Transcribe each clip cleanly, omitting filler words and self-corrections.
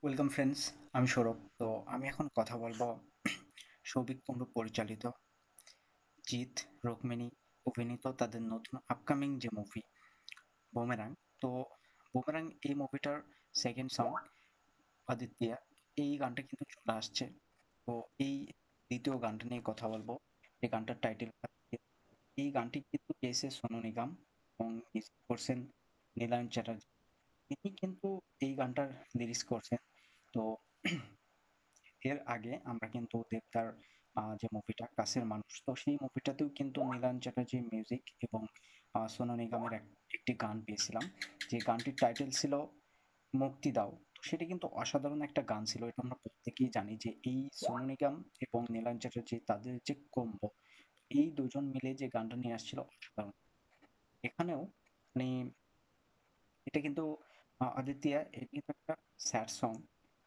Welcome friends, আমি সৌরভ। তো আমি এখন কথা বলবো সৌভিক কুণ্ডু পরিচালিত, জিৎ, রুক্মিণী অভিনীত তাদের নতুন আপকামিং যে মুভি বুমেরাং। তো বুমেরাং এই মুভিটার সেকেন্ড সং আদিত্যা, এই গানটা কিন্তু চলে আসছে। তো এই দ্বিতীয় গানটা নিয়ে কথা বলবো। এই গানটার টাইটেল, এই গানটি কিন্তু গেয়েছে সোনু নিগম এবং মিউজিক করছেন নীলায়ন চ্যাটার্জি। তিনি কিন্তু এই গানটার লিরিক্স করছেন। তো এর আগে আমরা কিন্তু দেবদার যে মুভিটা কাছের মানুষ, তো সেই মুভিটাতেও কিন্তু নীলায়ন চ্যাটার্জি মিউজিক এবং সোনু নিগমের একটি গান পেয়েছিলাম, যে গানটির টাইটেল ছিল মুক্তি দাও। তো সেটি কিন্তু অসাধারণ একটা গান ছিল। এটা আমরা প্রত্যেকেই জানি যে এই সোনু নিগম এবং নীলায়ন চ্যাটার্জি তাদের যে কম্বো, এই দুজন মিলে যে গানটা নিয়ে আসছিল অসাধারণ। এখানেও মানে এটা কিন্তু আদিতিয়া, এটা কিন্তু একটা স্যাড সং।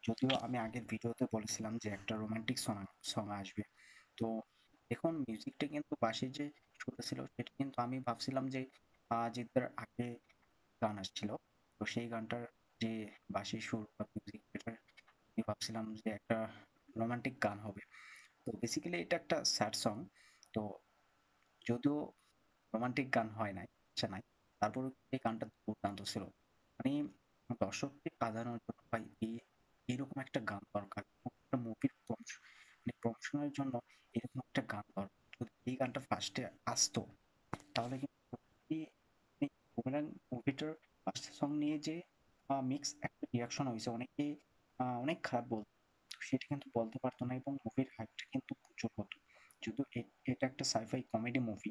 যদিও আমি আগের ভিডিওতে বলেছিলাম যে একটা রোমান্টিক সং সং আসবে। তো এখন মিউজিকটা কিন্তু বাঁশি যে সুরটা ছিল সেটা কিন্তু আমি ভাবছিলাম যে জিতের আগে গান আসছিল। তো সেই গানটার যে বাঁশির সুর বা মিউজিক, এটা আমি ভাবছিলাম যে একটা রোমান্টিক গান হবে। তো বেসিক্যালি এটা একটা স্যাড সং। তো যদিও রোমান্টিক গান হয় নাই, ইচ্ছা নাই, তারপরেও এই গানটা দুর্দান্ত ছিল। মানে দর্শককে কাঁদানোর জন্য ভাই এইরকম একটা গান দরকার। একটা মুভির মানে প্রমোশনের জন্য এরকম একটা গান দরকার। যদি এই গানটা ফার্স্টে আসতো তাহলে কিন্তু এই বুমেরাং মুভিটার ফার্স্ট সং নিয়ে যে মিক্স একটা রিয়াকশন হয়েছে, অনেকে অনেক খারাপ বলতো, সেটা কিন্তু বলতে পারতো না এবং মুভির হাইপটা কিন্তু প্রচুর হতো। যদিও এটা একটা সাইফাই কমেডি মুভি,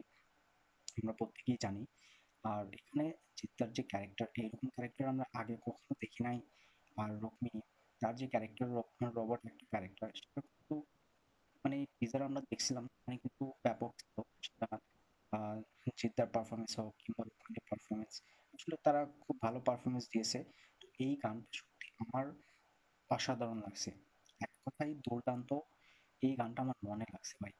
আমরা প্রত্যেকেই জানি। আর এখানে চিত্রার যে ক্যারেক্টার, এরকম ক্যারেক্টার আমরা আগে কখনো দেখি নাই। আর রুক্মিণী, তার যে ক্যারেক্টার, রোবট একটা ক্যারেক্টার, সেটা কিন্তু মানে টিজার আমরা দেখছিলাম, মানে কিন্তু ব্যাপক ছিল সেটা। আহ, চিত্রার পারফরমেন্স হোক কিংবা রুক্মিণীর পারফরমেন্স, আসলে তারা খুব ভালো পারফরমেন্স দিয়েছে। তো এই গানটা সত্যি আমার অসাধারণ লাগছে, এক কথায় দুর্দান্ত। এই গানটা আমার মনে লাগছে ভাই।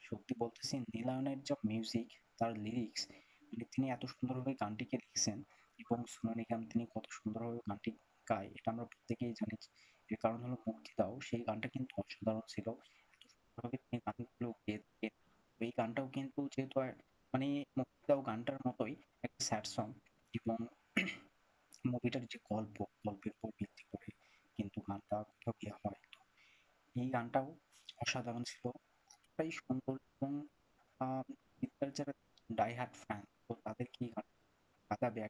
সত্যি বলতেছি, নীলায়নের যা মিউজিক, তার লিরিক্স, মানে তিনি এত সুন্দরভাবে গানটিকে লিখছেন এবং সোনু নিগম তিনি কত সুন্দরভাবে গানটি গায়, এটা আমরা প্রত্যেকেই জানি। এর কারণ হলো মুক্তি দাও, সেই গানটা কিন্তু অসাধারণ ছিল। এত সুন্দরভাবে তিনি গানগুলো গেয়ে থাকেন। তো এই গানটাও কিন্তু যেহেতু মানে মুক্তি দাও গানটার মতোই একটা স্যাড সং, এবং মুভিটার যে গল্পের উপর ভিত্তি করে কিন্তু গানটা কোথাও গিয়ে হয়। তো এই গানটাও অসাধারণ ছিল, এতটাই সুন্দর। এবং আম চিত্রার যারা ডাই হার্ড ফ্যান, তো তাদেরকে এই গান কাঁদাবে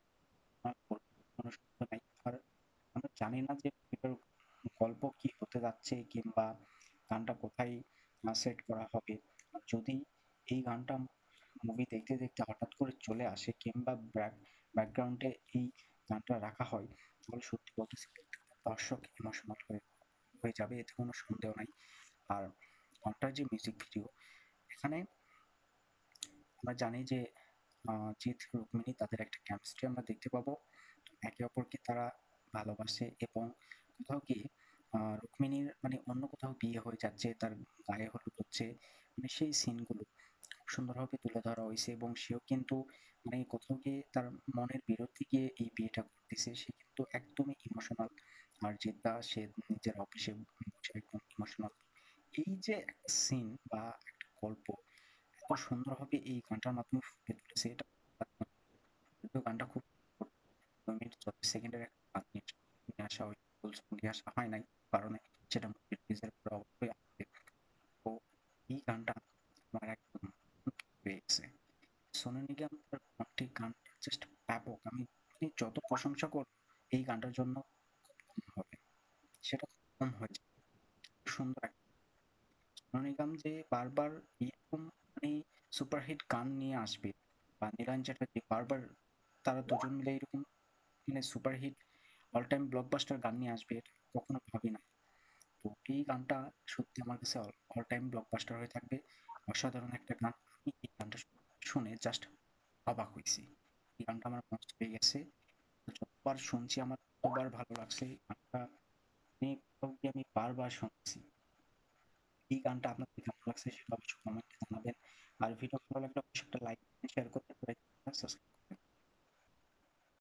কোনো সন্দেহ নাই। আর আমরা জানি না যে এটার গল্প কি হতে যাচ্ছে কিংবা গানটা কোথায় সেট করা হবে। আর যদি এই গানটা মুভি দেখতে দেখতে হঠাৎ করে চলে আসে কিংবা ব্যাকগ্রাউন্ডে এই গানটা রাখা হয়, তাহলে সত্যি বলতেছি প্রত্যেকটা দর্শক ইমোশনাল হয়ে হয়ে যাবে, এতে কোনো সন্দেহ নাই। আর গানটার যে মিউজিক ভিডিও, এখানে আমরা জানি যে জিৎ রুক্মিণী তাদের একটা কেমিস্ট্রি আমরা দেখতে পাবো। একে অপরকে তারা ভালোবাসে এবং কোথাও গিয়ে রুক্মিণীর মানে অন্য কোথাও বিয়ে হয়ে যাচ্ছে, তার গায়ে হলুদ হচ্ছে, মানে সেই সিনগুলো খুব সুন্দরভাবে তুলে ধরা হয়েছে। এবং সেও কিন্তু মানে কোথাও গিয়ে তার মনের বিরুদ্ধে গিয়ে এই বিয়েটা করতেছে, সে কিন্তু একদমই ইমোশনাল। আর জিদ্দা সে নিজের অফিসে বসে একদম ইমোশনাল। এই যে একটা সিন বা একটা গল্প এত সুন্দরভাবে এই গানটার মাধ্যমে ফুটে তুলেছে, এটা যদিও গানটা খুব 2 মিনিট 34 সেকেন্ডের একটা গান নিয়ে আসা হয়, ফুল সং নিয়ে আসা হয় নাই কারণে সেটা মুভির রিলিজের পরে অবশ্যই আসবে। তো এই গানটা আমার একদম হয়ে গেছে। সোনু নিগম তার কণ্ঠে গানটা জাস্ট ব্যাপক। আমি মানে যত প্রশংসা করব এই গানটার জন্য খুব কম হবে, সেটা খুব কম হয়ে যায়। সুন্দর একটা সোনু নিগম যে বারবার এরকম মানে সুপারহিট গান নিয়ে আসবে, বা নীলায়ন চ্যাটার্জি বারবার, তারা দুজন মিলে এরকম মানে সুপারহিট অল টাইম ব্লকবাস্টার গান নিয়ে আসবে, এটা কখনো ভাবি না। তো এই গানটা সত্যি আমার কাছে অল টাইম ব্লকবাস্টার হয়ে থাকবে। অসাধারণ একটা গান। আমি এই গানটা শুনে জাস্ট অবাক হয়েছি। এই গানটা আমার মস্ত হয়ে গেছে। যতবার শুনছি আমার ততবার ভালো লাগছে এই গানটা। মানে কোথাও গিয়ে আমি বারবার শুনছি। এই গানটা আপনাদের কেমন লাগছে সেটা অবশ্যই কমেন্টে জানাবেন। আর ভিডিও ভালো লাগলে অবশ্যই একটা লাইক শেয়ার করতে পারেন।